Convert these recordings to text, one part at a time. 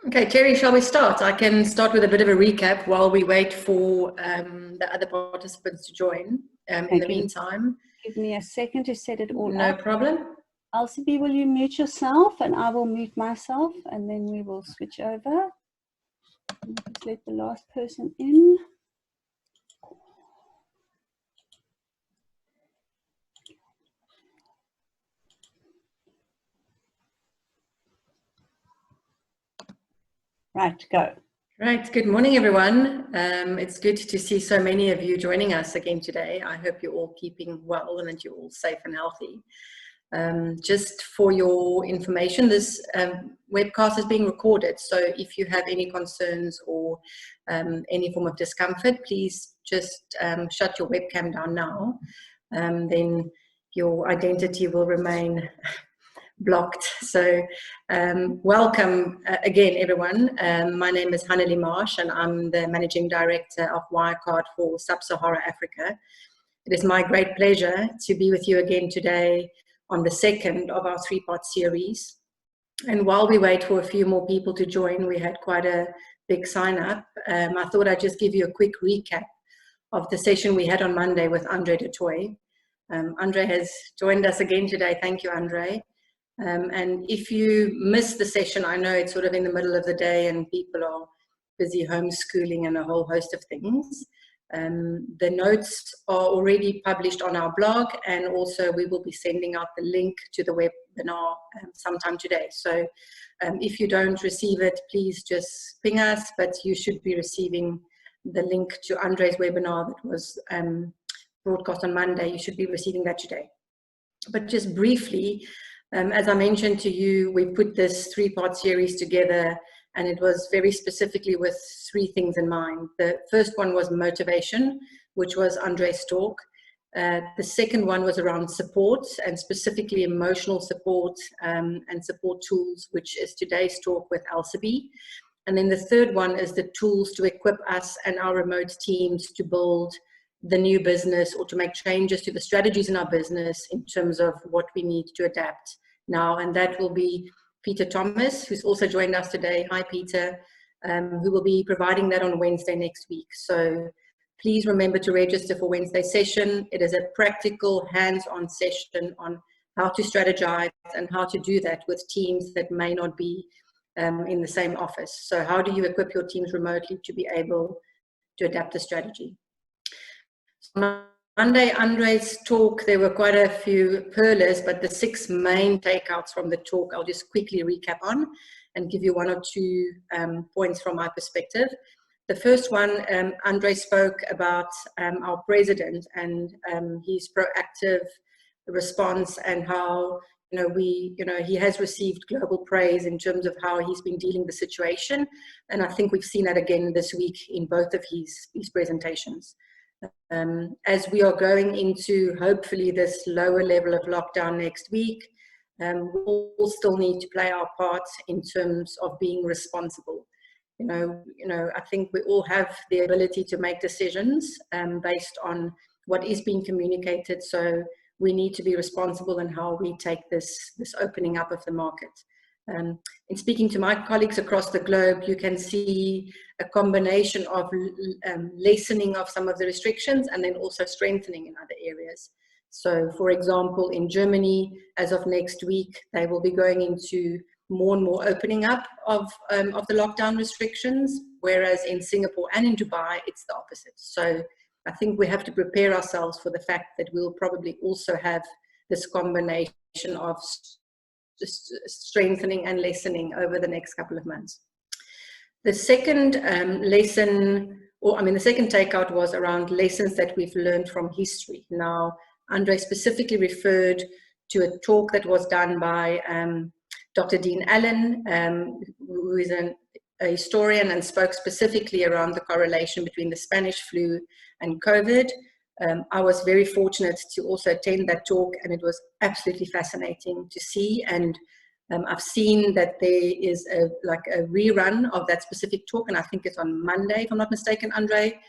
Okay, Terry, shall we start? I can start with a bit of a recap while we wait for the other participants to join. In the meantime, give me a second to set it all no up. problem. Elzabe, will you mute yourself and I will mute myself, and then we will switch over. Just let the last person in. Right, go. Right, good morning, everyone. It's good to see so many of you joining us again today. I hope you're all keeping well and that you're all safe and healthy. Just for your information, this webcast is being recorded, so if you have any concerns or any form of discomfort, please just shut your webcam down now. Then your identity will remain blocked. So welcome again, everyone. My name is Hanneli Marsh, and I'm the Managing Director of Wirecard for Sub-Sahara Africa. It is my great pleasure to be with you again today on the second of our three-part series. And while we wait for a few more people to join, we had quite a big sign-up. I thought I'd just give you a quick recap of the session we had on Monday with Andre du Toit. Andre has joined us again today. Thank you, Andre. And if you missed the session, I know it's sort of in the middle of the day and people are busy homeschooling and a whole host of things. The notes are already published on our blog, and also we will be sending out the link to the webinar sometime today. So if you don't receive it, please just ping us, but you should be receiving the link to Andre's webinar that was broadcast on Monday. You should be receiving that today. But just briefly, as I mentioned to you, we put this three-part series together, and it was very specifically with three things in mind. The first one was motivation, which was Andre's talk. The second one was around support, and specifically emotional support and support tools, which is today's talk with Elzabe. And then the third one is the tools to equip us and our remote teams to build the new business or to make changes to the strategies in our business in terms of what we need to adapt now. And that will be Peter Thomas, who's also joined us today. Hi, Peter, who will be providing that on Wednesday next week. So please remember to register for Wednesday session. It is a practical, hands-on session on how to strategize and how to do that with teams that may not be in the same office. So how do you equip your teams remotely to be able to adapt the strategy? So Monday, Andre's talk, there were quite a few pearlers, but the 6 main takeouts from the talk, I'll just quickly recap on and give you 1 or 2 points from my perspective. The first one, Andre spoke about our president and his proactive response and how he has received global praise in terms of how he's been dealing with the situation. And I think we've seen that again this week in both of his presentations. As we are going into hopefully this lower level of lockdown next week, we'll still need to play our part in terms of being responsible. I think we all have the ability to make decisions based on what is being communicated. So we need to be responsible in how we take this opening up of the market. In speaking to my colleagues across the globe, you can see a combination of lessening of some of the restrictions and then also strengthening in other areas. So, for example, in Germany, as of next week, they will be going into more and more opening up of the lockdown restrictions, whereas in Singapore and in Dubai, it's the opposite. So I think we have to prepare ourselves for the fact that we'll probably also have this combination of strengthening and lessening over the next couple of months. The second the second takeout was around lessons that we've learned from history. Now, Andre specifically referred to a talk that was done by Dr. Dean Allen, who is a historian and spoke specifically around the correlation between the Spanish flu and COVID. I was very fortunate to also attend that talk, and it was absolutely fascinating to see. And I've seen that there is a rerun of that specific talk, and I think it's on Monday, if I'm not mistaken, Andre.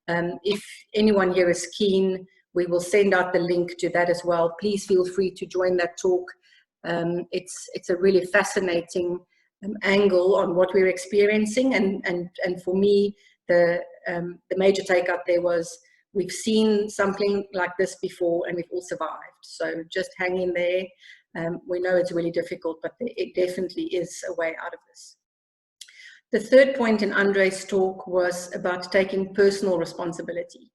If anyone here is keen, we will send out the link to that as well. Please feel free to join that talk. It's a really fascinating angle on what we're experiencing. And for me, the major takeout there was, we've seen something like this before and we've all survived. So just hang in there. We know it's really difficult, but it definitely is a way out of this. The third point in Andre's talk was about taking personal responsibility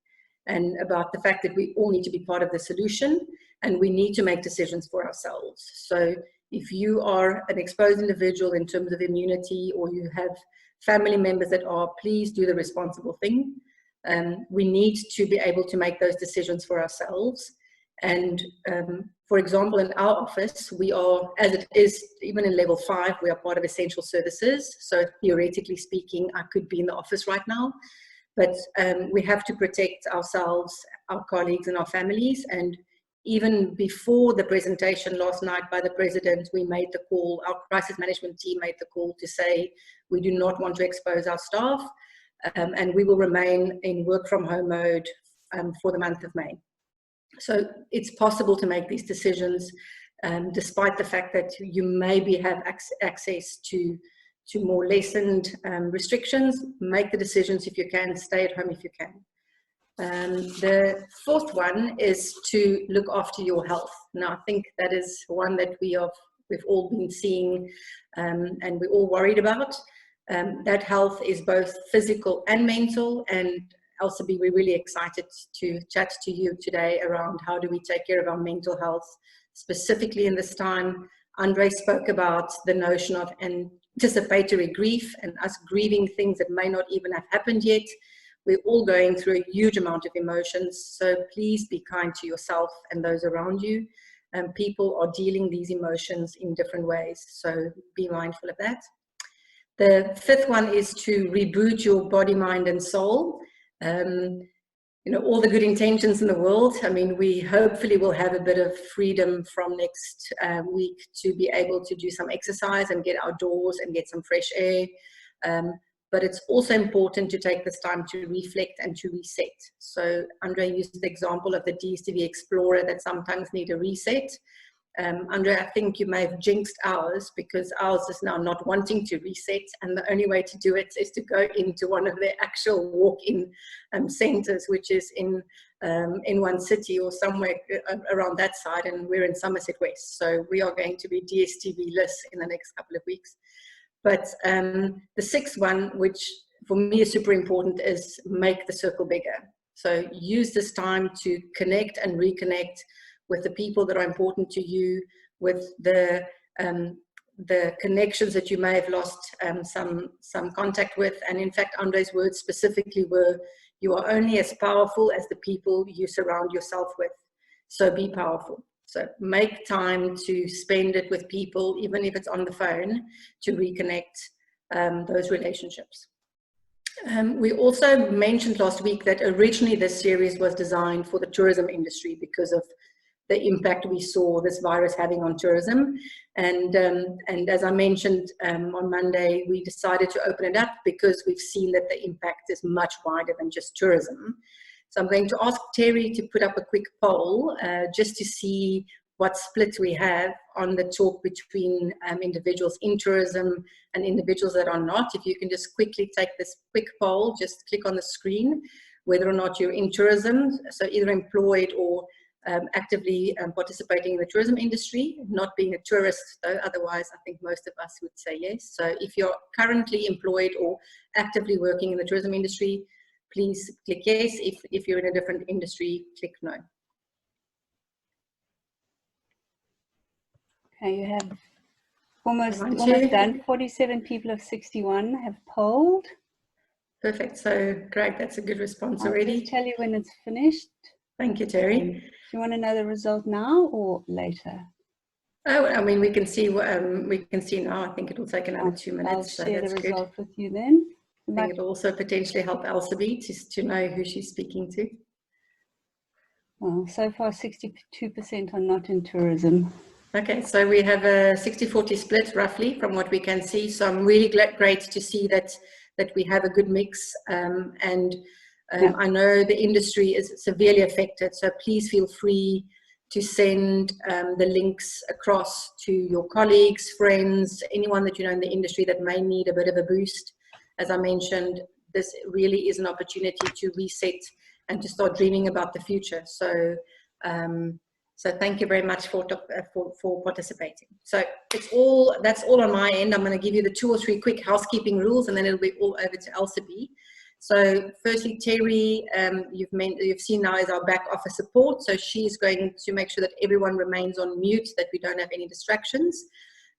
and about the fact that we all need to be part of the solution and we need to make decisions for ourselves. So if you are an exposed individual in terms of immunity, or you have family members that are, please do the responsible thing. We need to be able to make those decisions for ourselves. And for example, in our office, we are, as it is, even in level 5, we are part of essential services. So theoretically speaking, I could be in the office right now, but we have to protect ourselves, our colleagues and our families. And even before the presentation last night by the president, we made the call, our crisis management team made the call to say, we do not want to expose our staff, and we will remain in work from home mode for the month of May. So it's possible to make these decisions, despite the fact that you maybe have access to more lessened restrictions. Make the decisions if you can, stay at home if you can. The fourth one is to look after your health. Now, I think that is one that we've all been seeing, and we're all worried about. That health is both physical and mental, and Elzabe, we're really excited to chat to you today around how do we take care of our mental health, specifically in this time. Andre spoke about the notion of anticipatory grief and us grieving things that may not even have happened yet. We're all going through a huge amount of emotions, so please be kind to yourself and those around you. People are dealing these emotions in different ways, so be mindful of that. The fifth one is to reboot your body, mind, and soul. You know, all the good intentions in the world. I mean, we hopefully will have a bit of freedom from next week to be able to do some exercise and get outdoors and get some fresh air. But it's also important to take this time to reflect and to reset. So Andre used the example of the DSTV Explorer that sometimes need a reset. Andre, I think you may have jinxed ours, because ours is now not wanting to reset, and the only way to do it is to go into one of their actual walk-in centres, which is in one city or somewhere around that side, and we're in Somerset West, so we are going to be DSTV-less in the next couple of weeks. But the sixth one, which for me is super important, is make the circle bigger. So use this time to connect and reconnect with the people that are important to you, with the connections that you may have lost some contact with. And in fact, Andre's words specifically were, you are only as powerful as the people you surround yourself with. So be powerful. So make time to spend it with people, even if it's on the phone, to reconnect those relationships. We also mentioned last week that originally this series was designed for the tourism industry because of the impact we saw this virus having on tourism. And as I mentioned on Monday, we decided to open it up because we've seen that the impact is much wider than just tourism. So I'm going to ask Terry to put up a quick poll just to see what split we have on the talk between individuals in tourism and individuals that are not. If you can just quickly take this quick poll, just click on the screen, whether or not you're in tourism, so either employed or actively participating in the tourism industry, not being a tourist though, otherwise I think most of us would say yes. So if you're currently employed or actively working in the tourism industry, please click yes. If you're in a different industry, click no. Okay, you have almost done. 47 people of 61 have polled. Perfect. So great, that's a good response already. I'll just tell you when it's finished. Thank you, Terry. Do you want to know the result now or later? Oh, I mean, we can see now. I think it will take another 2 minutes. I'll share the result with you then. I think it will also potentially help Elzabe to know who she's speaking to. Well, so far 62% are not in tourism. Okay, so we have a 60-40 split roughly from what we can see. So I'm really great to see that we have a good mix. I know the industry is severely affected, so please feel free to send the links across to your colleagues, friends, anyone that you know in the industry that may need a bit of a boost. As I mentioned, this really is an opportunity to reset and to start dreaming about the future. So, so thank you very much for participating. So that's all on my end. I'm going to give you the 2 or 3 quick housekeeping rules, and then it'll be all over to Elzabe. So firstly, Terry, you've seen now is our back office support. So she's going to make sure that everyone remains on mute, that we don't have any distractions.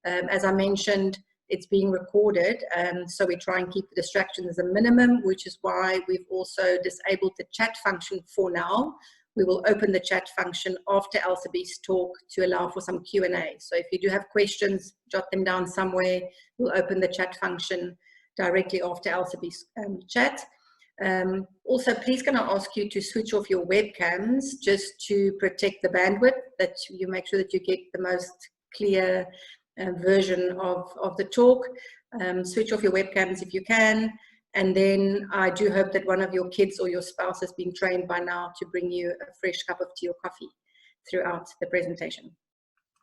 As I mentioned, it's being recorded, so we try and keep the distractions as a minimum, which is why we've also disabled the chat function for now. We will open the chat function after Elzabe's talk to allow for some Q&A. So if you do have questions, jot them down somewhere. We'll open the chat function directly after Elzabe's chat. Also, please can I ask you to switch off your webcams just to protect the bandwidth, that you make sure that you get the most clear version of the talk. Switch off your webcams if you can. And then I do hope that one of your kids or your spouse has been trained by now to bring you a fresh cup of tea or coffee throughout the presentation.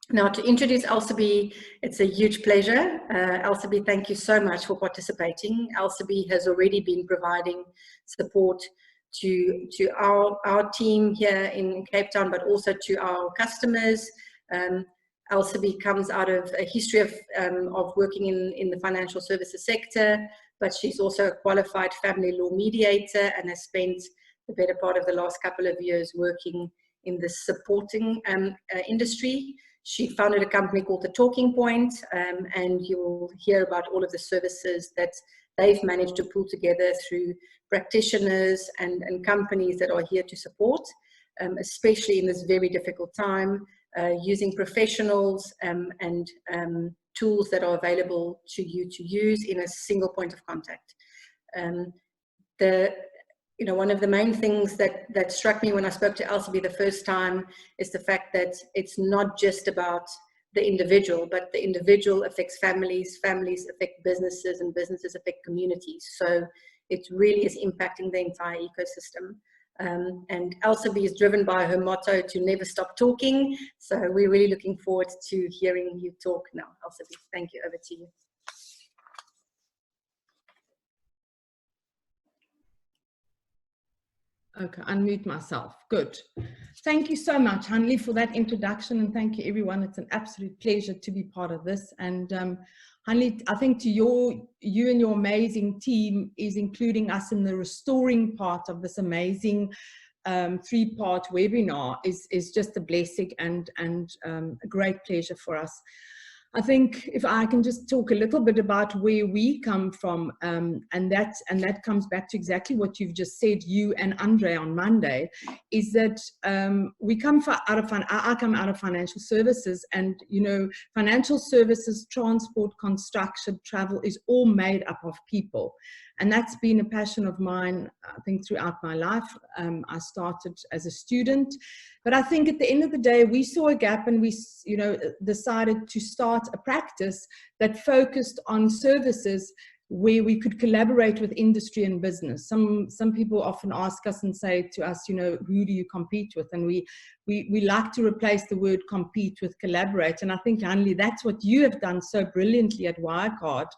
Now, to introduce Elzabe, it's a huge pleasure. Elzabe, thank you so much for participating. Elzabe has already been providing support to our team here in Cape Town, but also to our customers. Elzabe comes out of a history of working in the financial services sector, but she's also a qualified family law mediator and has spent the better part of the last couple of years working in the supporting industry. She founded a company called The Talking Point, and you'll hear about all of the services that they've managed to pull together through practitioners and companies that are here to support, especially in this very difficult time, using professionals and tools that are available to you to use in a single point of contact. One of the main things that struck me when I spoke to Elzabe the first time is the fact that it's not just about the individual, but the individual affects families, families affect businesses, and businesses affect communities. So it really is impacting the entire ecosystem. And Elzabe is driven by her motto to never stop talking. So we're really looking forward to hearing you talk now. Elzabe, thank you. Over to you. Okay, unmute myself. Good. Thank you so much, Hanli, for that introduction, and thank you, everyone. It's an absolute pleasure to be part of this. And Hanli, I think to you and your amazing team is including us in the restoring part of this amazing 3-part webinar is just a blessing and a great pleasure for us. I think if I can just talk a little bit about where we come from, and that comes back to exactly what you've just said, you and Andre on Monday, is that I come out of financial services, and financial services, transport, construction, travel is all made up of people. And that's been a passion of mine, I think, throughout my life. I started as a student, but I think at the end of the day, we saw a gap, and we, decided to start a practice that focused on services where we could collaborate with industry and business. Some people often ask us and say to us, who do you compete with? And we like to replace the word compete with collaborate. And I think, Hanli, that's what you have done so brilliantly at Wirecard.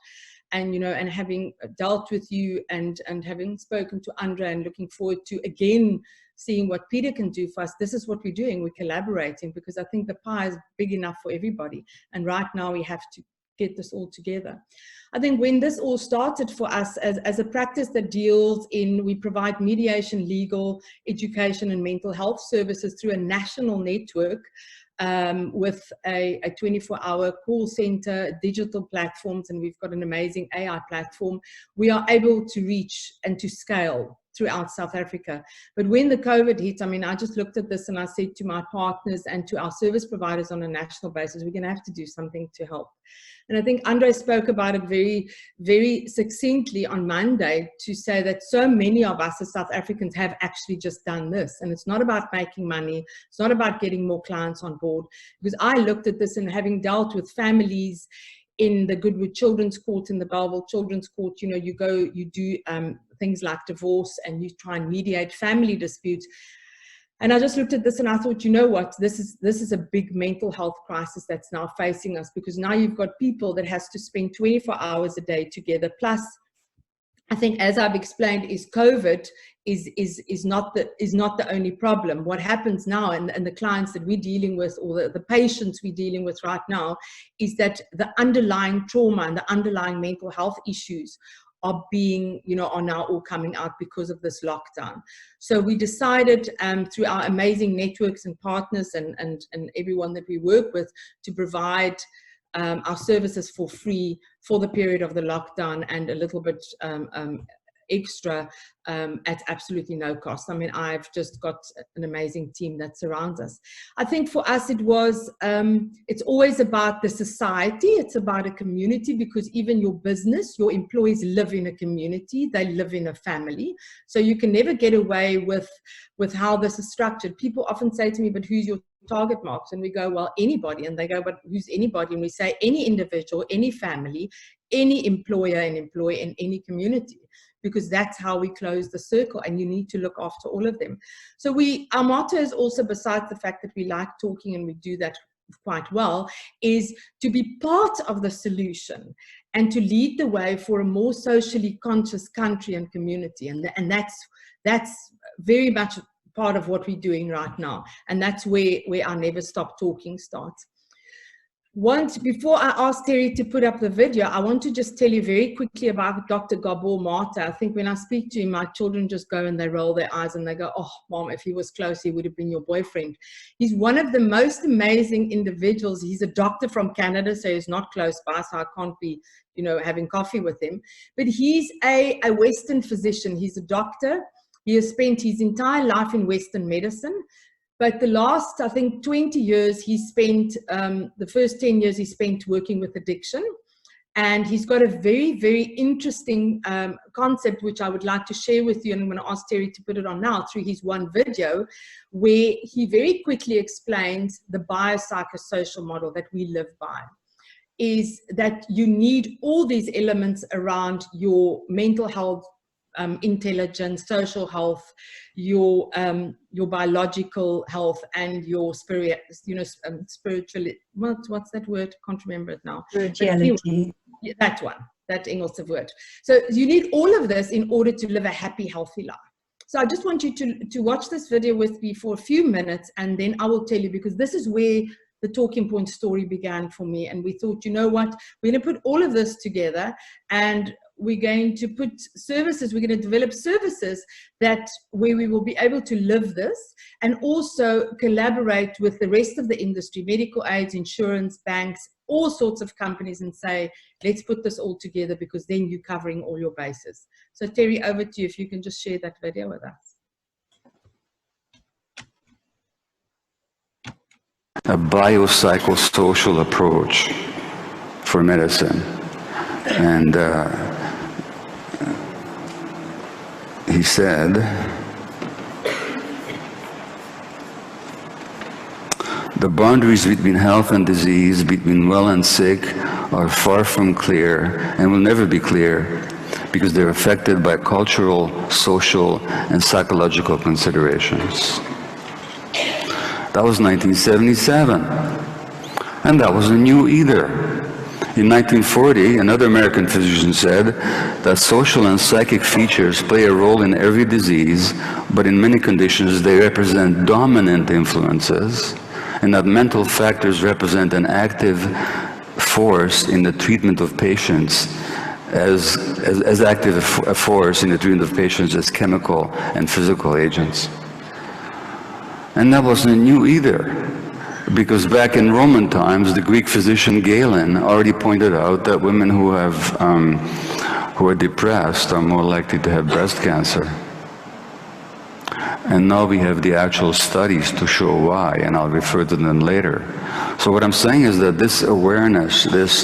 And, and having dealt with you and having spoken to Andre and looking forward to, again, seeing what Peter can do for us, this is what we're doing. We're collaborating, because I think the pie is big enough for everybody. And right now we have to get this all together. I think when this all started for us as a practice that deals in, we provide mediation, legal, education and mental health services through a national network, with a 24-hour call center, digital platforms, and we've got an amazing AI platform. We are able to reach and to scale throughout South Africa. But when the COVID hit, I just looked at this and I said to my partners and to our service providers on a national basis, we're going to have to do something to help. And I think Andre spoke about it very, very succinctly on Monday, to say that so many of us as South Africans have actually just done this. And it's not about making money. It's not about getting more clients on board. Because I looked at this, and having dealt with families in the Goodwood Children's Court, in the Belleville Children's Court, you do things like divorce, and you try and mediate family disputes. And I just looked at this and I thought, you know what, this is a big mental health crisis that's now facing us, because now you've got people that has to spend 24 hours a day together. Plus, I think, as I've explained, is COVID is not the only problem. What happens now, and the clients that we're dealing with, or the patients we're dealing with right now, is that the underlying trauma and the underlying mental health issues are now all coming out because of this lockdown. So we decided through our amazing networks and partners and everyone that we work with, to provide our services for free for the period of the lockdown, and a little bit extra at absolutely no cost. I mean, I've just got an amazing team that surrounds us. I think for us it was, it's always about the society, it's about a community, because even your business, your employees live in a community, they live in a family. So you can never get away with how this is structured. People often say to me, but who's your target market? And we go, well, anybody. And they go, but who's anybody? And we say, any individual, any family, any employer and employee in any community, because that's how we close the circle, and you need to look after all of them. So our motto is also, besides the fact that we like talking and we do that quite well, is to be part of the solution and to lead the way for a more socially conscious country and community. And that's very much part of what we're doing right now. And that's where our Never Stop Talking starts. Before I ask Terry to put up the video, I want to just tell you very quickly about Dr. Gabor Mate. I think when I speak to him, my children just go and they roll their eyes and they go, oh, Mom, if he was close, he would have been your boyfriend. He's one of the most amazing individuals. He's a doctor from Canada, so he's not close by, so I can't be, having coffee with him. But he's a Western physician. He's a doctor. He has spent his entire life in Western medicine. But the last, I think, 20 years, he spent, the first 10 years he spent working with addiction. And he's got a very, very interesting concept, which I would like to share with you. And I'm going to ask Terry to put it on now through his one video, where he very quickly explains the biopsychosocial model that we live by. Is that you need all these elements around your mental health, intelligence, social health, your biological health, and your spirit, spirituality. What's that word? Can't remember it now. Spirituality. That one, that English word. So you need all of this in order to live a happy, healthy life. So I just want you to watch this video with me for a few minutes, and then I will tell you, because this is where the Talking Point story began for me. And we thought, you know what, we're going to put all of this together, and we're going to put services, we're going to develop services where we will be able to live this, and also collaborate with the rest of the industry, medical aids, insurance, banks, all sorts of companies, and say, let's put this all together, because then you're covering all your bases. So Terry, over to you, if you can just share that video with us. A biopsychosocial approach for medicine. And he said, the boundaries between health and disease, between well and sick, are far from clear and will never be clear, because they're affected by cultural, social, and psychological considerations. That was 1977, and that wasn't new either. In 1940, another American physician said that social and psychic features play a role in every disease, but in many conditions they represent dominant influences, and that mental factors represent an active force in the treatment of patients, as active a force in the treatment of patients as chemical and physical agents. And that wasn't new either, because back in Roman times, the Greek physician Galen already pointed out that women who are depressed are more likely to have breast cancer. And now we have the actual studies to show why, and I'll refer to them later. So what I'm saying is that this awareness, this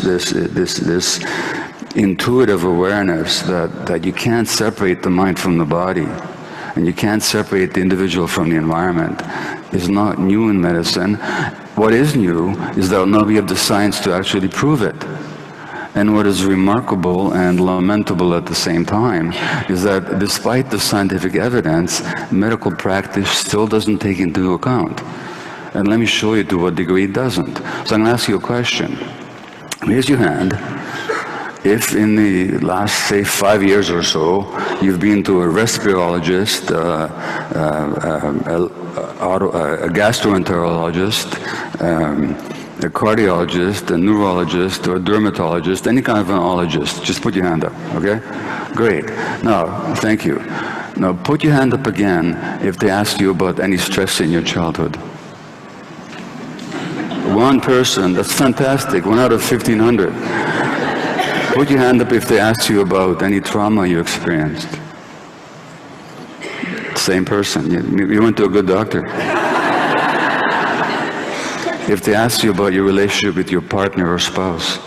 intuitive awareness that you can't separate the mind from the body, and you can't separate the individual from the environment, is not new in medicine. What is new is that now we have the science to actually prove it. And what is remarkable and lamentable at the same time is that despite the scientific evidence, medical practice still doesn't take into account. And let me show you to what degree it doesn't. So I'm going to ask you a question. Raise your hand if in the last, say, 5 years or so, you've been to a respirologist, a gastroenterologist, a cardiologist, a neurologist, or a dermatologist, any kind of an ologist. Just put your hand up, okay? Great. Now, thank you. Now, put your hand up again if they ask you about any stress in your childhood. One person, that's fantastic, 1 out of 1,500. Put your hand up if they ask you about any trauma you experienced. Same person, you went to a good doctor. If they ask you about your relationship with your partner or spouse.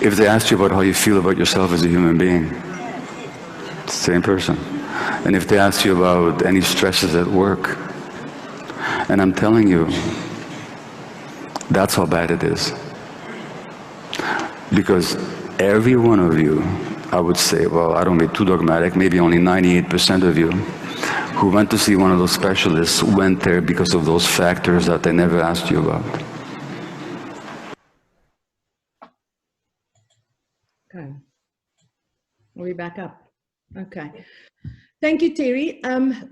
If they ask you about how you feel about yourself as a human being. Same person. And if they ask you about any stresses at work. And I'm telling you, that's how bad it is. Because every one of you, I would say, well, I don't be too dogmatic, maybe only 98% of you who went to see one of those specialists went there because of those factors that they never asked you about. Okay. Are we back up? Okay. Thank you, Terry.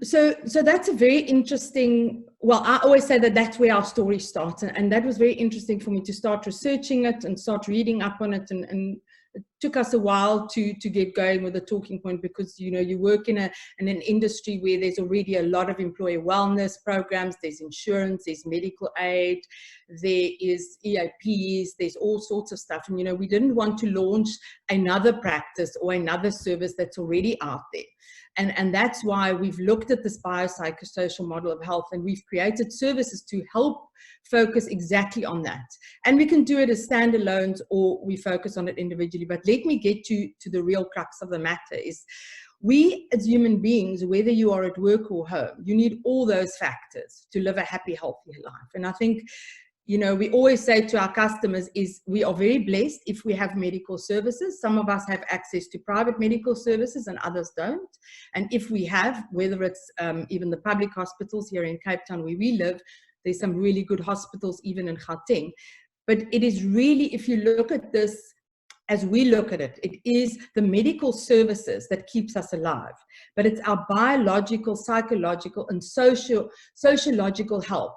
So that's a very interesting, well, I always say that that's where our story starts. And that was very interesting for me to start researching it and start reading up on it. And it took us a while to get going with the talking point because, you know, you work in an industry where there's already a lot of employee wellness programs, there's insurance, there's medical aid, there is EAPs, there's all sorts of stuff. And, you know, we didn't want to launch another practice or another service that's already out there. And that's why we've looked at this biopsychosocial model of health, and we've created services to help focus exactly on that. And we can do it as standalones or we focus on it individually. But let me get to the real crux of the matter is we as human beings, whether you are at work or home, you need all those factors to live a happy, healthy life. And I think, you know, we always say to our customers is we are very blessed if we have medical services. Some of us have access to private medical services and others don't. And if we have, whether it's even the public hospitals here in Cape Town where we live, there's some really good hospitals even in Gauteng. But it is really, if you look at this, as we look at it, it is the medical services that keeps us alive. But it's our biological, psychological, and sociological health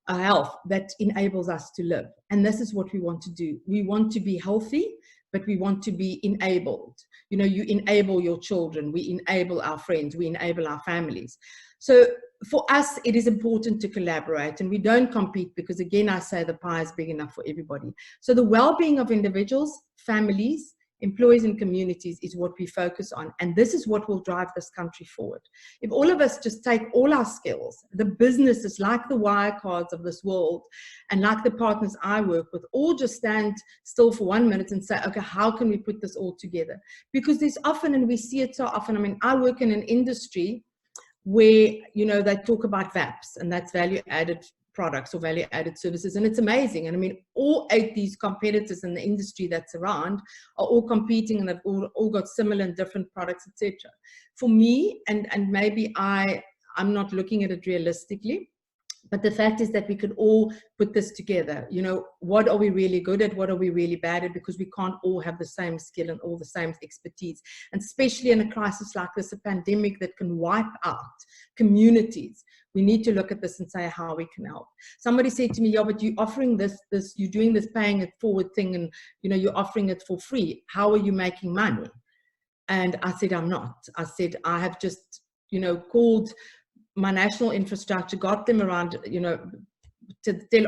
that enables us to live. And this is what we want to do. We want to be healthy, but we want to be enabled. You know, you enable your children, we enable our friends, we enable our families. So for us, it is important to collaborate, and we don't compete because, again, I say the pie is big enough for everybody. So the well-being of individuals, families, employees and communities is what we focus on. And this is what will drive this country forward. If all of us just take all our skills, the businesses like the Wirecards of this world and like the partners I work with, all just stand still for 1 minute and say, okay, how can we put this all together? Because there's often, and we see it so often, I mean, I work in an industry where, you know, they talk about VAPs, and that's value added products or value added services, and it's amazing. And I mean, all 8 these competitors in the industry that's around are all competing, and they've all got similar and different products, etc. For me, and maybe I'm not looking at it realistically, but the fact is that we could all put this together. You know, what are we really good at? What are we really bad at? Because we can't all have the same skill and all the same expertise. And especially in a crisis like this, a pandemic that can wipe out communities, we need to look at this and say how we can help. Somebody said to me, yeah, but you're offering this, you're doing this paying it forward thing, and, you know, you're offering it for free. How are you making money? And I said, I'm not. I said, I have just, you know, called my national infrastructure, got them around, you know,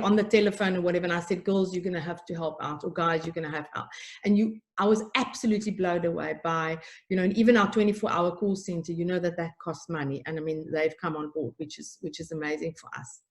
on the telephone or whatever, and I said, girls, you're going to have to help out, or guys, you're going to have help. And I was absolutely blown away by, you know, and even our 24-hour call center, you know, that costs money. And I mean, they've come on board, which is amazing for us.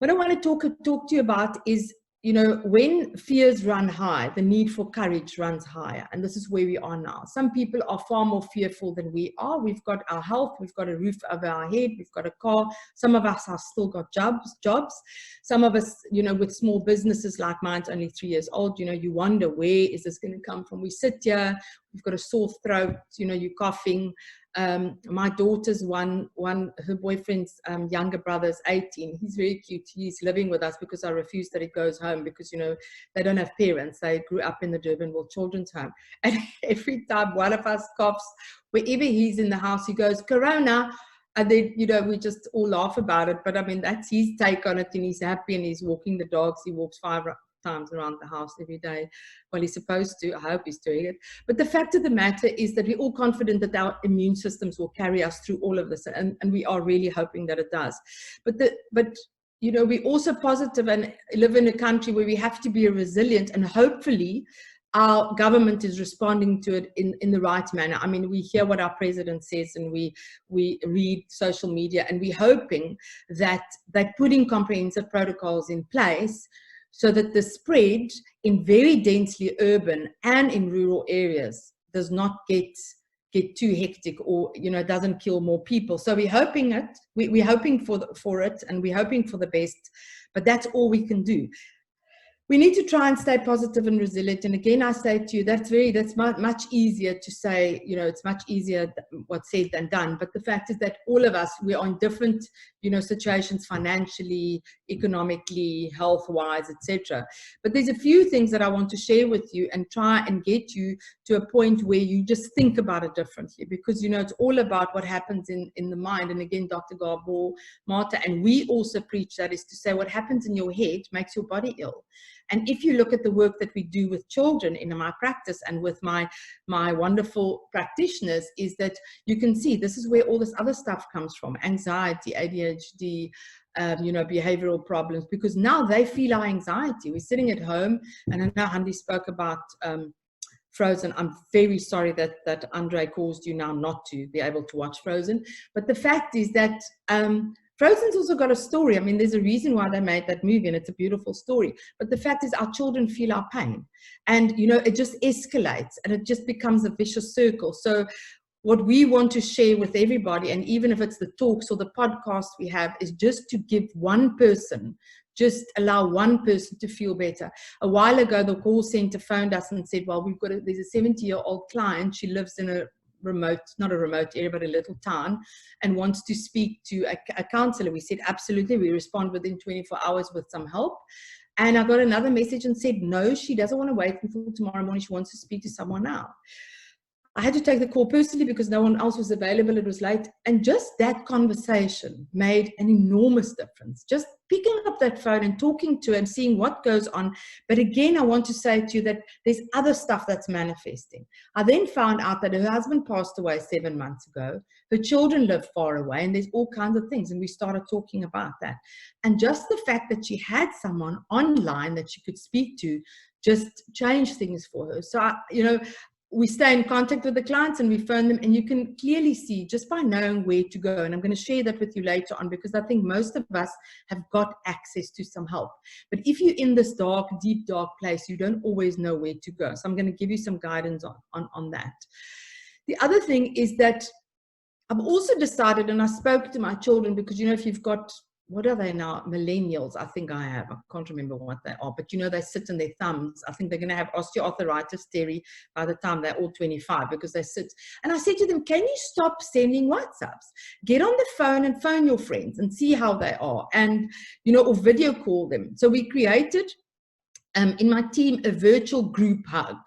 What I want to talk to you about is, you know, when fears run high, the need for courage runs higher. And this is where we are now. Some people are far more fearful than we are. We've got our health, we've got a roof over our head, we've got a car. Some of us have still got jobs. Some of us, you know, with small businesses like mine's only 3 years old, you know, you wonder, where is this going to come from? We sit here, we've got a sore throat, you know, you're coughing. My daughter's her boyfriend's younger brother's 18. He's very cute. He's living with us because I refuse that he goes home because, you know, they don't have parents. They grew up in the Durbanville Children's Home. And every time one of us coughs, wherever he's in the house, he goes, Corona. And then, you know, we just all laugh about it. But I mean, that's his take on it. And he's happy and he's walking the dogs. He walks 5 times around the house every day. Well, he's supposed to. I hope he's doing it. But the fact of the matter is that we're all confident that our immune systems will carry us through all of this, and we are really hoping that it does. But you know, we're also positive and live in a country where we have to be resilient, and hopefully our government is responding to it in the right manner. I mean, we hear what our president says, and we read social media, and we're hoping that they're putting comprehensive protocols in place so that the spread in very densely urban and in rural areas does not get too hectic, or, you know, doesn't kill more people. So we're hoping we're hoping for it, and we're hoping for the best, but that's all we can do. We need to try and stay positive and resilient. And again, I say to you, that's much easier to say, you know, it's much easier what's said than done. But the fact is that all of us, we are in different, you know, situations, financially, economically, health-wise, etc. But there's a few things that I want to share with you and try and get you to a point where you just think about it differently, because, you know, it's all about what happens in the mind. And again, Dr. Gabor Mate, and we also preach that, is to say what happens in your head makes your body ill. And if you look at the work that we do with children in my practice and with my wonderful practitioners, is that you can see this is where all this other stuff comes from: anxiety, ADHD, you know, behavioral problems, because now they feel our anxiety. We're sitting at home, and I know Handy spoke about Frozen. I'm very sorry that Andre caused you now not to be able to watch Frozen. But the fact is that Frozen's also got a story. I mean, there's a reason why they made that movie, and it's a beautiful story. But the fact is, our children feel our pain, and, you know, it just escalates, and it just becomes a vicious circle. So what we want to share with everybody, and even if it's the talks or the podcast we have, is just to give one person, just allow one person to feel better. A while ago, the call center phoned us and said, well, there's a 70-year-old client. She lives in a not a remote area, but a little town, and wants to speak to a counselor. We said, absolutely. We respond within 24 hours with some help. And I got another message and said, no, she doesn't want to wait until tomorrow morning. She wants to speak to someone now. I had to take the call personally because no one else was available. It was late. And just that conversation made an enormous difference. Just picking up that phone and talking to her and seeing what goes on. But again, I want to say to you that there's other stuff that's manifesting. I then found out that her husband passed away 7 months ago. Her children live far away, and there's all kinds of things. And we started talking about that. And just the fact that she had someone online that she could speak to just changed things for her. So, you know, we stay in contact with the clients and we phone them, and you can clearly see just by knowing where to go. And I'm going to share that with you later on, because I think most of us have got access to some help. But if you're in this dark, deep, dark place, you don't always know where to go. So I'm going to give you some guidance on that. The other thing is that I've also decided, and I spoke to my children, because, you know, if you've got, what are they now? Millennials, I think I have. I can't remember what they are. But, you know, they sit on their thumbs. I think they're going to have osteoarthritis, Terry, by the time they're all 25, because they sit. And I said to them, can you stop sending WhatsApps? Get on the phone and phone your friends and see how they are. And, you know, or video call them. So we created, in my team, a virtual group hug.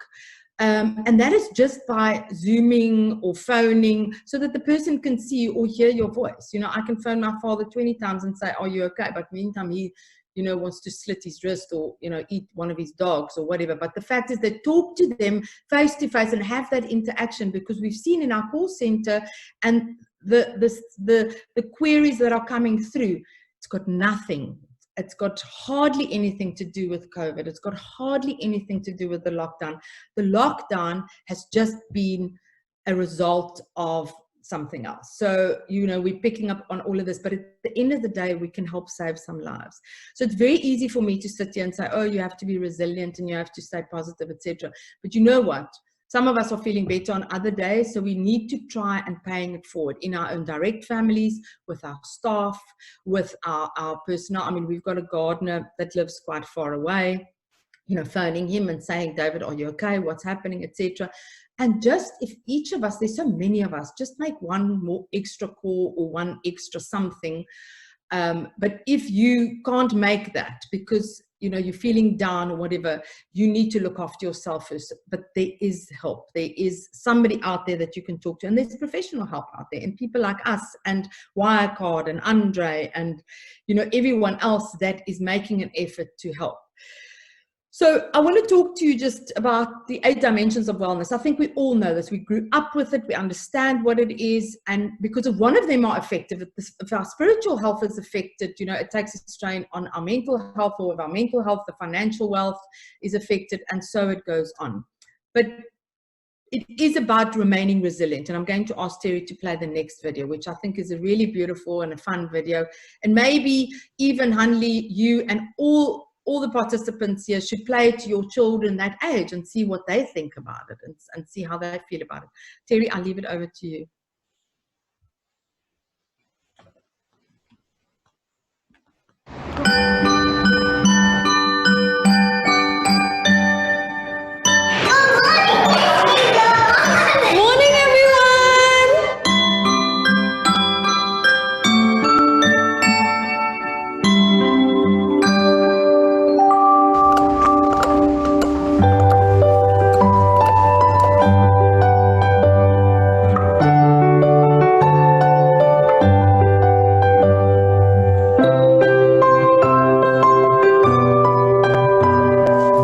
And that is just by Zooming or phoning, so that the person can see or hear your voice. You know, I can phone my father 20 times and say, are you okay? But meantime, he, you know, wants to slit his wrist or, you know, eat one of his dogs or whatever. But the fact is that talk to them face to face and have that interaction, because we've seen in our call center and the queries that are coming through, it's got nothing. It's got hardly anything to do with COVID. It's got hardly anything to do with the lockdown. The lockdown has just been a result of something else. So, you know, we're picking up on all of this, but at the end of the day, we can help save some lives. So it's very easy for me to sit here and say, oh, you have to be resilient and you have to stay positive, etc. But you know what? Some of us are feeling better on other days, so we need to try and paying it forward in our own direct families, with our staff, with our personnel. I mean, we've got a gardener that lives quite far away, you know, phoning him and saying, David, are you okay? What's happening, etc. And just if each of us, there's so many of us, just make one more extra call or one extra something. But if you can't make that because, you know, you're feeling down or whatever, you need to look after yourself first. But there is help. There is somebody out there that you can talk to. And there's professional help out there. And people like us and Wirecard and Andre and, you know, everyone else that is making an effort to help. So I want to talk to you just about the 8 dimensions of wellness. I think we all know this. We grew up with it. We understand what it is. And because if one of them are affected, if our spiritual health is affected, you know, it takes a strain on our mental health, or if our mental health, the financial wealth is affected, and so it goes on. But it is about remaining resilient. And I'm going to ask Terry to play the next video, which I think is a really beautiful and a fun video. And maybe even Hanli, you and all the participants here should play it to your children that age and see what they think about it and see how they feel about it. Terry, I'll leave it over to you. Morning, everyone!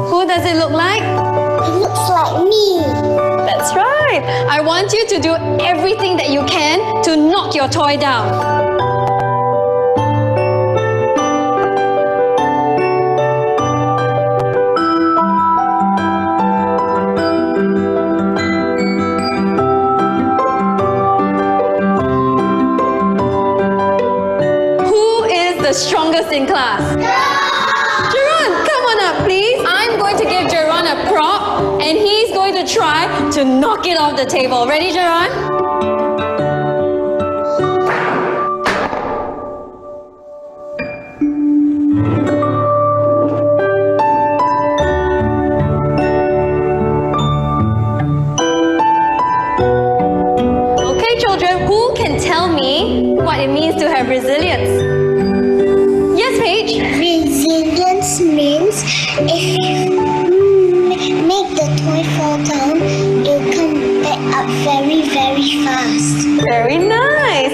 Who does it look like? It looks like me. That's right. I want you to do everything that you can to knock your toy down. Who is the strongest in class? Jeron, come on up, please. I'm going to give Jeron a prop, and he's going to try to knock it off the table. Ready, Jeron? Okay, children, who can tell me what it means to have resilience? Yes, Paige? Resilience means if you make the toy fall down, it'll come back up very, very fast. Very nice.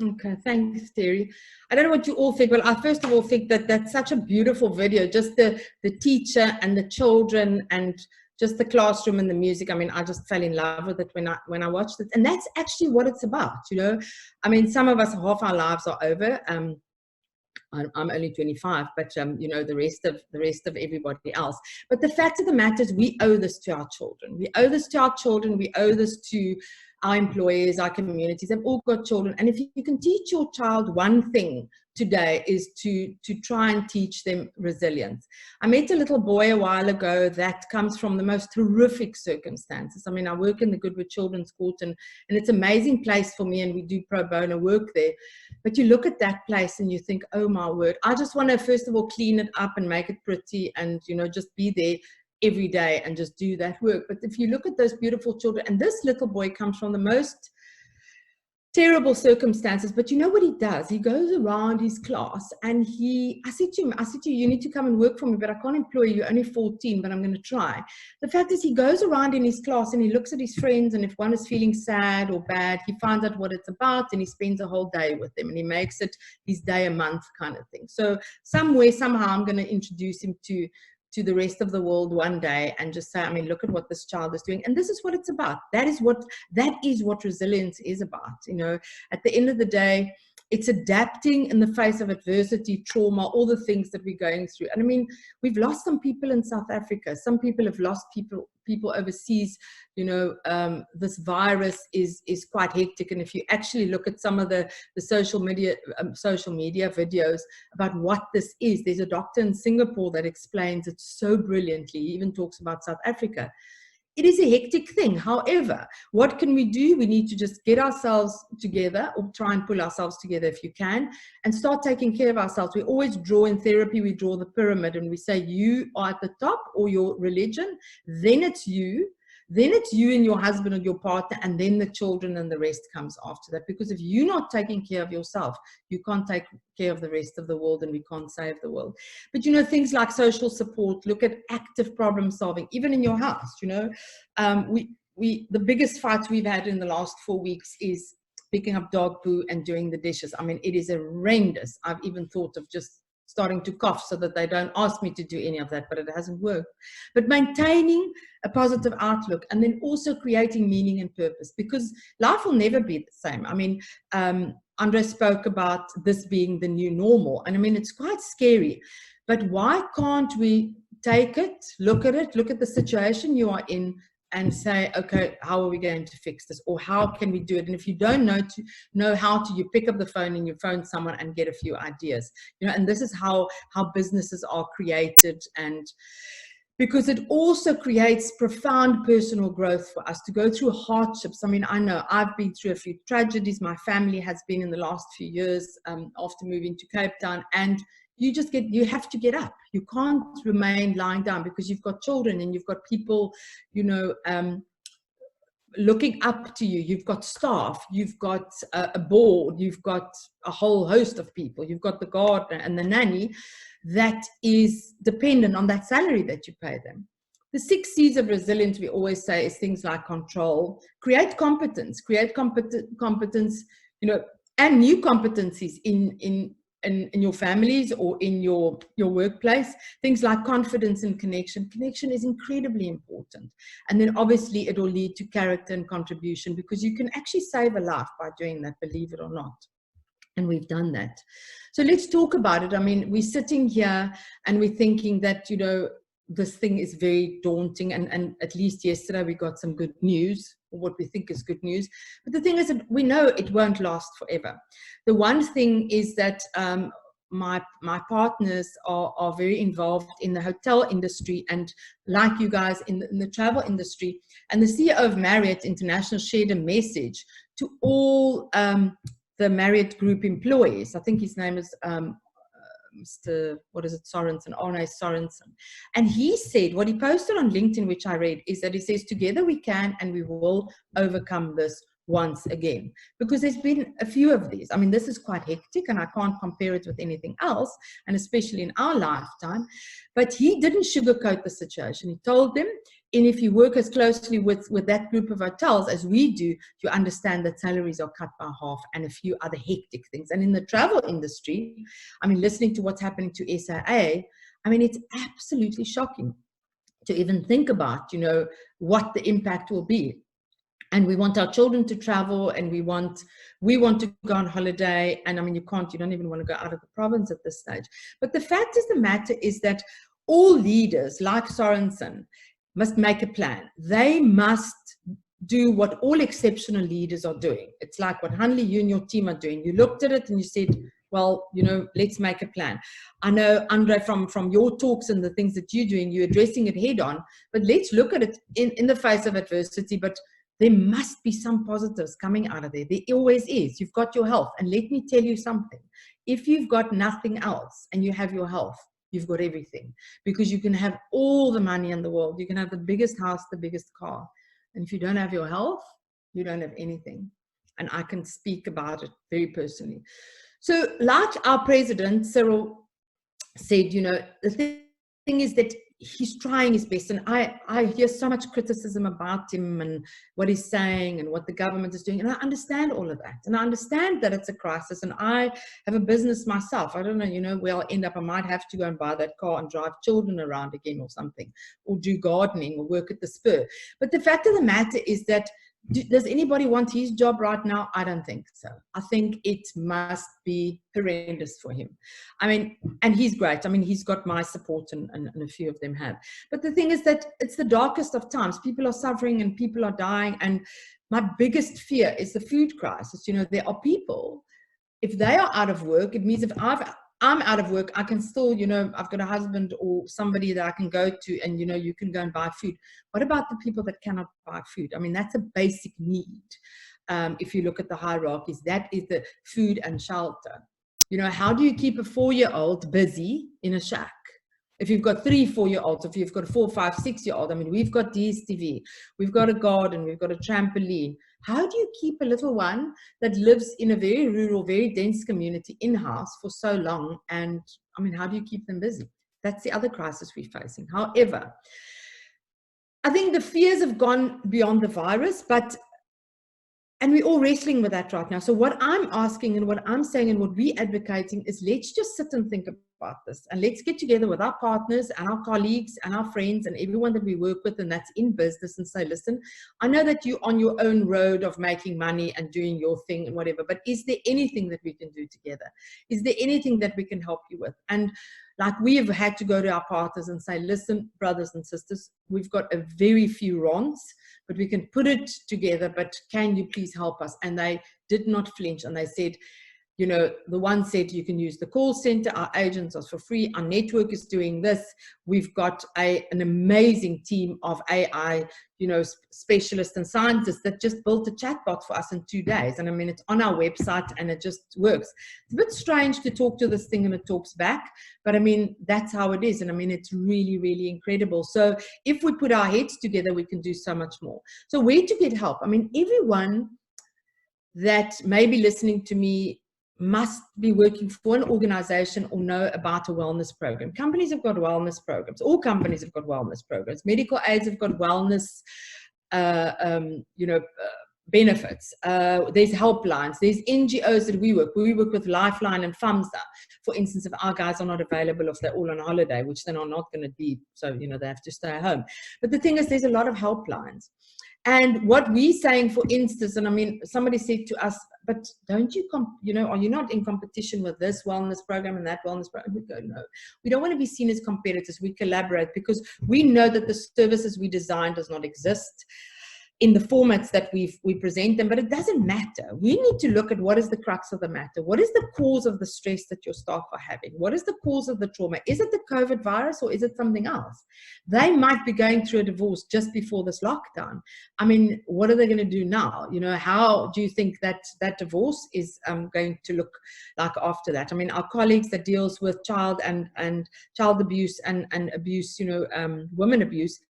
Okay, thanks, Terry. I don't know what you all think. Well, I first of all think that that's such a beautiful video. Just the teacher and the children and just the classroom and the music. I mean, I just fell in love with it when I watched it. And that's actually what it's about, you know. I mean, some of us, half our lives are over. I'm only 25, but you know, the rest of everybody else. But the fact of the matter is, we owe this to our children. We owe this to our children. We owe this to our employers, our communities. They've all got children. And if you can teach your child one thing today, is to try and teach them resilience. I met a little boy a while ago that comes from the most horrific circumstances. I mean, I work in the Goodwood Children's Court, and it's an amazing place for me, and we do pro bono work there. But you look at that place and you think, oh my word, I just want to first of all clean it up and make it pretty, and you know, just be there every day and just do that work. But if you look at those beautiful children, and this little boy comes from the most terrible circumstances, but you know what he does? He goes around his class and I said to him, you need to come and work for me, but I can't employ you. You're only 14, but I'm going to try. The fact is, he goes around in his class and he looks at his friends, and if one is feeling sad or bad, he finds out what it's about and he spends a whole day with them, and he makes it his day a month kind of thing. So somewhere, somehow, I'm going to introduce him to to the rest of the world one day and just say, I mean, look at what this child is doing. And this is what it's about. That is what resilience is about. You know, at the end of the day, it's adapting in the face of adversity, trauma, all the things that we're going through. And I mean, we've lost some people in South Africa. Some people have lost people overseas. You know, this virus is quite hectic. And if you actually look at some of the social media videos about what this is, there's a doctor in Singapore that explains it so brilliantly. He even talks about South Africa. It is a hectic thing. However, what can we do? We need to just get ourselves together, or try and pull ourselves together if you can, and start taking care of ourselves. We always draw in therapy, we draw the pyramid, and we say you are at the top, or your religion, then it's you and your husband or your partner, and then the children, and the rest comes after that. Because if you're not taking care of yourself, you can't take care of the rest of the world, and we can't save the world. But you know, things like social support, look at active problem solving, even in your house. You know, the biggest fight we've had in the last 4 weeks is picking up dog poo and doing the dishes. I mean, it is horrendous. I've even thought of just starting to cough so that they don't ask me to do any of that, but it hasn't worked. But maintaining a positive outlook, and then also creating meaning and purpose, because life will never be the same. I mean, Andre spoke about this being the new normal, and I mean, it's quite scary, but why can't we take it, look at the situation you are in, and say, okay, how are we going to fix this? Or how can we do it? And if you don't know how to, you pick up the phone and you phone someone and get a few ideas. You know, and this is how businesses are created, and because it also creates profound personal growth for us to go through hardships. I mean, I know I've been through a few tragedies. My family has been in the last few years after moving to Cape Town, and you have to get up. You can't remain lying down, because you've got children and you've got people, you know, looking up to you. You've got staff, you've got a board, you've got a whole host of people. You've got the gardener and the nanny that is dependent on that salary that you pay them. The 6 C's of resilience, we always say, is things like control, create competence, competence, you know, and new competencies in your families or in your workplace. Things like confidence and connection. Connection is incredibly important. And then obviously it will lead to character and contribution, because you can actually save a life by doing that, believe it or not. And we've done that. So let's talk about it. I mean, we're sitting here and we're thinking that, you know, this thing is very daunting, and at least yesterday we got some good news, or what we think is good news. But the thing is that we know it won't last forever. The one thing is that my partners are very involved in the hotel industry, and like you guys in the travel industry. And the CEO of Marriott International shared a message to all the Marriott Group employees. I think his name is Mr. Sorensen, Arne Sorensen. And he said, what he posted on LinkedIn, which I read, is that he says, together we can, and we will overcome this once again. Because there's been a few of these. I mean, this is quite hectic, and I can't compare it with anything else, and especially in our lifetime. But he didn't sugarcoat the situation. He told them, and if you work as closely with that group of hotels as we do, you understand that salaries are cut by half, and a few other hectic things. And in the travel industry, I mean, listening to what's happening to SAA, I mean, it's absolutely shocking to even think about, you know, what the impact will be. And we want our children to travel, and we want to go on holiday. And I mean, you don't even want to go out of the province at this stage. But the fact is, the matter is that all leaders like Sorensen must make a plan. They must do what all exceptional leaders are doing. It's like what Hanli, you and your team are doing. You looked at it and you said, well, you know, let's make a plan. I know, Andre, from your talks and the things that you're doing, you're addressing it head on, but let's look at it in the face of adversity. But there must be some positives coming out of there. There always is. You've got your health. And let me tell you something. If you've got nothing else and you have your health, you've got everything, because you can have all the money in the world. You can have the biggest house, the biggest car. And if you don't have your health, you don't have anything. And I can speak about it very personally. So like our president, Cyril, said, you know, the thing is that he's trying his best, and I hear so much criticism about him and what he's saying and what the government is doing, and I understand all of that, and I understand that it's a crisis, and I have a business myself. I don't know, you know, where I'll end up. I might have to go and buy that car and drive children around again or something, or do gardening or work at the Spur. But the fact of the matter is that, does anybody want his job right now? I don't think so. I think it must be horrendous for him. I mean, and he's great. I mean, he's got my support, and a few of them have. But the thing is that it's the darkest of times. People are suffering and people are dying. And my biggest fear is the food crisis. You know, there are people, if they are out of work, it means if I'm out of work, I can still, you know, I've got a husband or somebody that I can go to, and, you know, you can go and buy food. What about the people that cannot buy food? I mean, that's a basic need. If you look at the hierarchies, that is the food and shelter. You know, how do you keep a 4-year-old busy in a shack? If you've got 3 4-year-olds, if you've got a 4, 5, 6-year-old, I mean, we've got DSTV, we've got a garden, we've got a trampoline. How do you keep a little one that lives in a very rural, very dense community in-house for so long? And I mean, how do you keep them busy? That's the other crisis we're facing. However, I think the fears have gone beyond the virus, and we're all wrestling with that right now. So what I'm asking and what I'm saying and what we're advocating is, let's just sit and think about this, and let's get together with our partners and our colleagues and our friends and everyone that we work with and that's in business, and say, listen, I know that you're on your own road of making money and doing your thing and whatever, but is there anything that we can do together? Is there anything that we can help you with? And like, we have had to go to our partners and say, listen, brothers and sisters, we've got a very few wrongs, but we can put it together, but can you please help us? And they did not flinch, and they said, you know, the one said, you can use the call center, our agents are for free, our network is doing this, we've got an amazing team of AI, you know, specialists and scientists that just built a chatbot for us in 2 days. And I mean, it's on our website and it just works. It's a bit strange to talk to this thing and it talks back, but I mean, that's how it is. And I mean, it's really, really incredible. So if we put our heads together, we can do so much more. So where to get help? I mean, everyone that may be listening to me must be working for an organization or know about a wellness program. Companies have got wellness programs. All companies have got wellness programs. Medical aids have got wellness, benefits. There's helplines. There's NGOs that we work. We work with Lifeline and FAMSA. For instance, if our guys are not available, if they're all on holiday, which they're not going to be, so, you know, they have to stay at home. But the thing is, there's a lot of helplines. And what we're saying, for instance, and I mean, somebody said to us, but don't you, are you not in competition with this wellness program and that wellness program? We go, no. We don't want to be seen as competitors. We collaborate because we know that the services we design does not exist in the formats that we present them, but it doesn't matter. We need to look at what is the crux of the matter. What is the cause of the stress that your staff are having? What is the cause of the trauma? Is it the COVID virus or is it something else? They might be going through a divorce just before this lockdown. I mean, what are they going to do now? You know, how do you think that that divorce is going to look like after that? I mean, our colleagues that deals with child and child abuse and abuse, women abuse,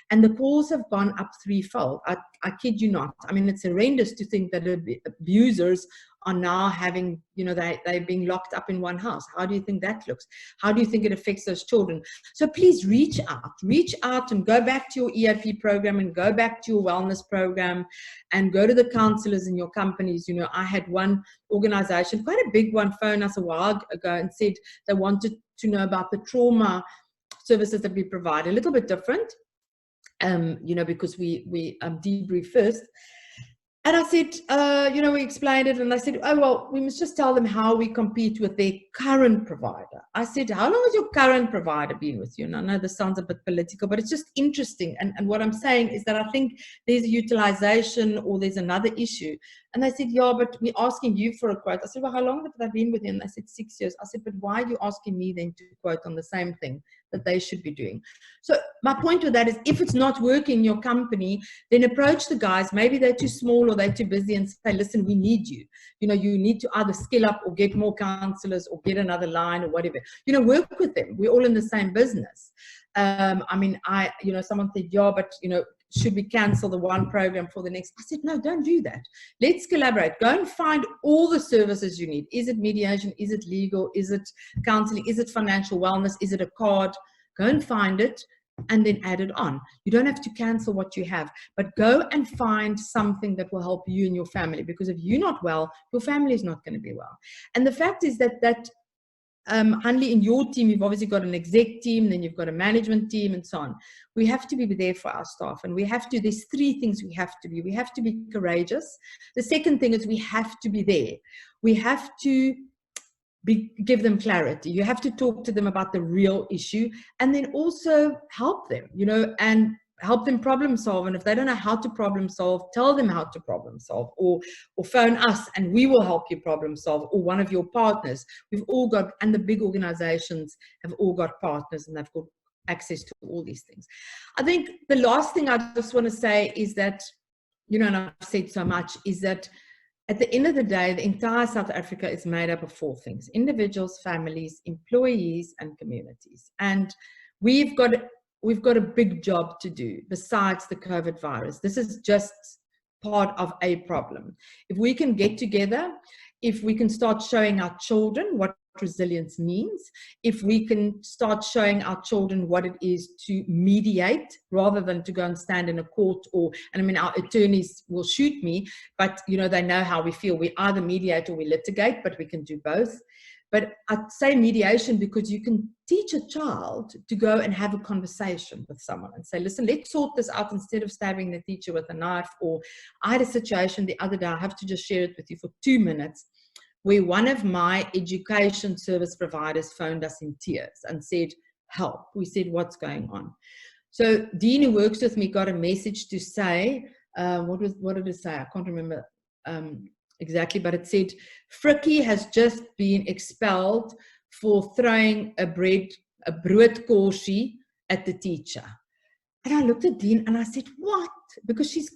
and the calls have gone up threefold. I kid you not. I mean, it's horrendous to think that abusers are now having, they're being locked up in one house. How do you think that looks? How do you think it affects those children? So please reach out and go back to your EAP program and go back to your wellness program and go to the counselors in your companies. I had one organization, quite a big one, phone us a while ago and said they wanted to know about the trauma services that we provide. A little bit different. Because we debrief first. And I said, we explained it, and I said, oh, well, we must just tell them how we compete with their current provider. I said, how long has your current provider been with you? And I know this sounds a bit political, but it's just interesting. And what I'm saying is that I think there's a utilization or there's another issue. And they said, yeah, but we're asking you for a quote. I said, well, how long have they been with you? And they said, 6 years. I said, but why are you asking me then to quote on the same thing that they should be doing? So my point with that is, if it's not working in your company, then approach the guys. Maybe they're too small or they're too busy, and say, listen, we need you. You need to either skill up or get more counselors or get another line or whatever. Work with them. We're all in the same business. Someone said, yeah, but, should we cancel the one program for the next? I said, no, don't do that. Let's collaborate. Go and find all the services you need. Is it mediation? Is it legal? Is it counseling? Is it financial wellness? Is it a card? Go and find it. and then add it on. You don't have to cancel what you have, but go and find something that will help you and your family, because if you're not well, your family is not going to be well. And the fact is that Hanli, in your team, you've obviously got an exec team, then you've got a management team and so on. We have to be there for our staff, and there's 3 things we have to be. We have to be courageous. The second thing is we have to be there. We have to give them clarity. You have to talk to them about the real issue, and then also help them, and help them problem solve. And if they don't know how to problem solve, tell them how to problem solve, or phone us and we will help you problem solve, or one of your partners. We've all got, and the big organizations have all got partners, and they've got access to all these things. I think the last thing I just want to say is that, and I've said so much, is that at the end of the day, the entire South Africa is made up of 4 things: individuals, families, employees, and communities. And we've got a big job to do besides the COVID virus. This is just part of a problem. If we can get together, if we can start showing our children what resilience means, if we can start showing our children what it is to mediate rather than to go and stand in a court, our attorneys will shoot me, but they know how we feel. We either mediate or we litigate, but we can do both. But I'd say mediation because you can teach a child to go and have a conversation with someone and say, listen, let's sort this out instead of stabbing the teacher with a knife. Or I had a situation the other day, I have to just share it with you for 2 minutes, where one of my education service providers phoned us in tears and said, help. We said, what's going on? So Dean, who works with me, got a message to say, what did it say? I can't remember exactly, but it said, Frikkie has just been expelled for throwing a broodkorsie at the teacher. And I looked at Dean and I said, what? Because she's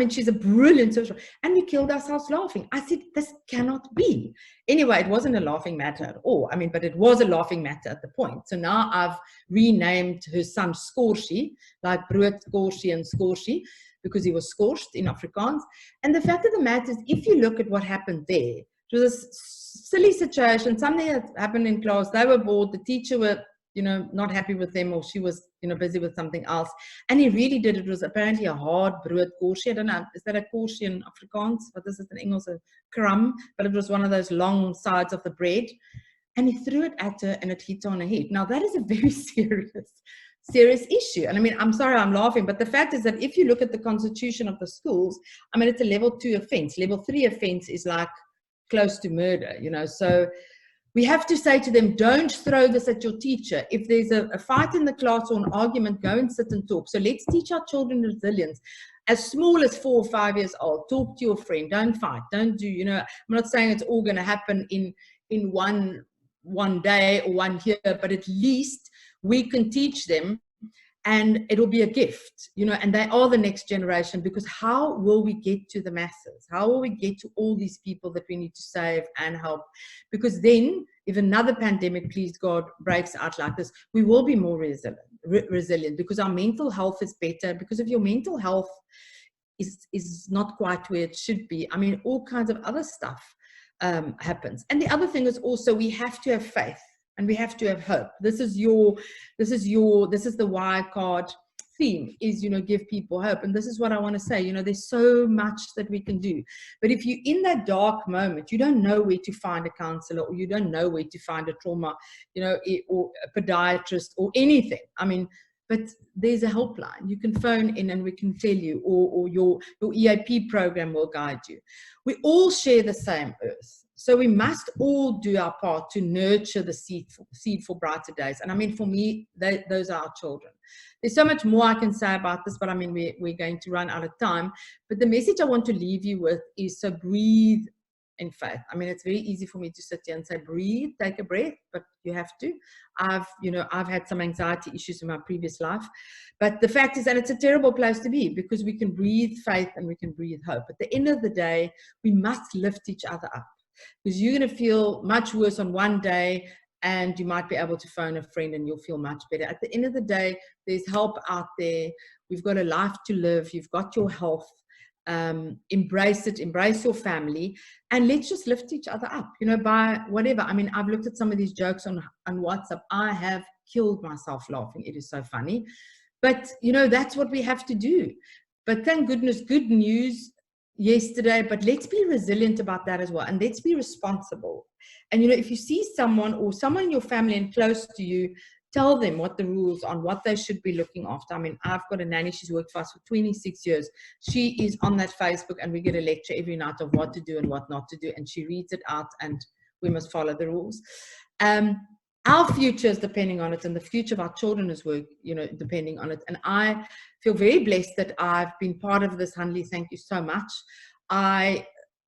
she's a brilliant social, and we killed ourselves laughing. I said, this cannot be. Anyway, it wasn't a laughing matter at all. But it was a laughing matter at the point. So now I've renamed her son Skorsie, like broodkorsie and Skorsie, because he was scorched in Afrikaans. And the fact of the matter is, if you look at what happened there, it was a silly situation, something that happened in class. They were bored, the teacher were, not happy with them, or she was, busy with something else. And he really did. It was apparently a hard broodkorsie. I don't know, is that a korsie in Afrikaans? What is it in English? A crumb, but it was one of those long sides of the bread. And he threw it at her and it hit her on her head. Now that is a very serious issue. And I'm sorry I'm laughing, but the fact is that if you look at the constitution of the schools, it's a level 2 offense. Level 3 offense is like close to murder, So we have to say to them, don't throw this at your teacher. If there's a fight in the class or an argument, go and sit and talk. So let's teach our children resilience. As small as 4 or 5 years old, talk to your friend, don't fight, don't do, I'm not saying it's all going to happen in one day or 1 year, but at least we can teach them, and it'll be a gift, and they are the next generation. Because how will we get to the masses? How will we get to all these people that we need to save and help? Because then, if another pandemic, please God, breaks out like this, we will be more resilient because our mental health is better. Because if your mental health is not quite where it should be, all kinds of other stuff happens. And the other thing is also, we have to have faith. And we have to have hope. This is the why card theme, is, give people hope. And this is what I want to say, there's so much that we can do. But if you're in that dark moment, you don't know where to find a counselor, or you don't know where to find a trauma, or a podiatrist or anything. But there's a helpline. You can phone in and we can tell you, or your EAP program will guide you. We all share the same earth. So we must all do our part to nurture the seed for brighter days. And for me, those are our children. There's so much more I can say about this, but we're going to run out of time. But the message I want to leave you with is, so breathe in faith. It's very easy for me to sit here and say, breathe, take a breath, but you have to. I've had some anxiety issues in my previous life. But the fact is that it's a terrible place to be, because we can breathe faith and we can breathe hope. At the end of the day, we must lift each other up. Because you're going to feel much worse on one day, and you might be able to phone a friend and you'll feel much better. At the end of the day, there's help out there. We've got a life to live. You've got your health. Embrace it, embrace your family, and let's just lift each other up, by whatever. I've looked at some of these jokes on WhatsApp. I have killed myself laughing. It is so funny. But, you know, that's what we have to do. But thank goodness, good news yesterday, but let's be resilient about that as well. And let's be responsible. And, you know, if you see someone or someone in your family and close to you, tell them what the rules on what they should be looking after. I mean, I've got a nanny, she's worked for us for 26 years. She is on that Facebook and we get a lecture every night of what to do and what not to do. And she reads it out and we must follow the rules. Our future is depending on it, and the future of our children is depending on it. And I feel very blessed that I've been part of this, Hanli. Thank you so much. I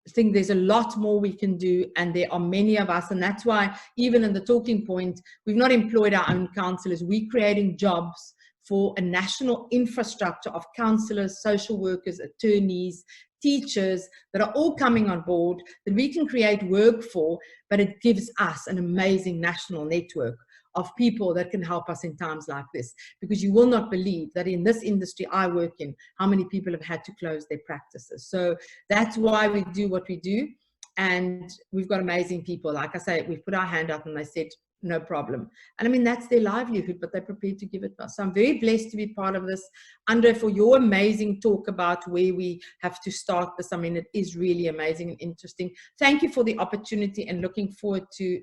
think there's a lot more we can do, and there are many of us, and that's why even in the talking point, we've not employed our own counselors. We're creating jobs for a national infrastructure of counselors, social workers, attorneys, teachers that are all coming on board that we can create work for, but it gives us an amazing national network of people that can help us in times like this. Because you will not believe that in this industry I work in, how many people have had to close their practices. So that's why we do what we do. And we've got amazing people. Like I say, we've put our hand up and they said, no problem. And I mean, that's their livelihood, but they're prepared to give it to us. So I'm very blessed to be part of this. Andre, for your amazing talk about where we have to start this. I mean, it is really amazing and interesting. Thank you for the opportunity, and looking forward to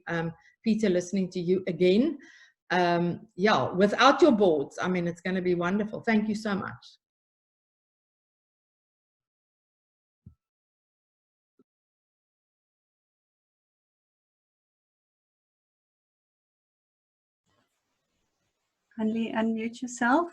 Peter listening to you again. Yeah, without your boards, I mean, it's going to be wonderful. Thank you so much. Hanli, unmute yourself.